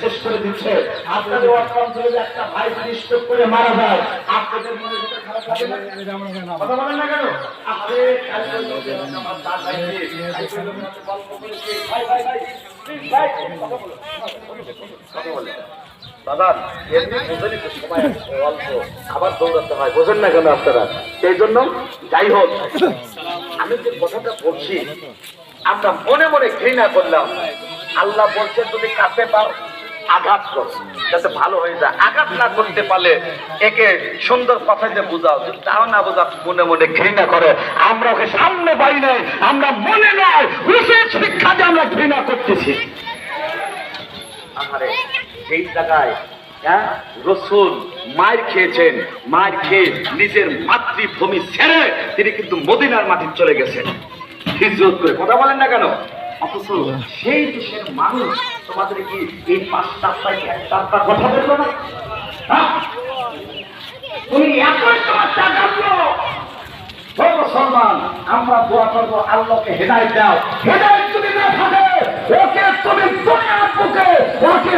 শেষ করে দিচ্ছে আপনাদের একটা ভাই স্ট্রোক করে মারা যায় আপনাদের মনে খারাপ লাগে না? কথা বলেন না কেন? দাদা এমনি বোঝেনি তো সময় অল্প আবার দৌড়াতে হয়, বোঝেন না কেন আপনারা? সেই জন্য যাই হোক, আমি যে কথাটা বলছি আমরা মনে মনে ঘৃণা করলাম। আল্লাহ বলছে যদি কাছে পাও আঘাত করো যাতে ভালো হয়ে যায়। আঘাত না করতে পারলে একে সুন্দর কথাতে বোঝাও, যদি তাও না বোঝা মনে মনে ঘৃণা করে। আমরা ওকে সামনে পাই নাই, আমরা মনে নয় বিশেষ শিক্ষা দিয়ে আমরা ঘৃণা করতেছি। আরে এই জায়গায় রসুল মায়ের খেয়েছেন, মায়ের খেয়ে নিজের মাতৃভূমি ছেড়ে তিনি কিন্তু মদিনার মাটি চলে গেছেন হিজরত করে। কথা বলেন না কেন? অথচ সেই দেশের মানুষ তোমাদের কি এই 5 একটা কথা বললো না? তুমি একই সমস্যা জানলো। মুসলমান আমরা দোয়া করবো আল্লাহকে হেদায়েত দাও। হেদায়েত যদি না থাকে ওকে তুমি দুনিয়ার বুকে ওকে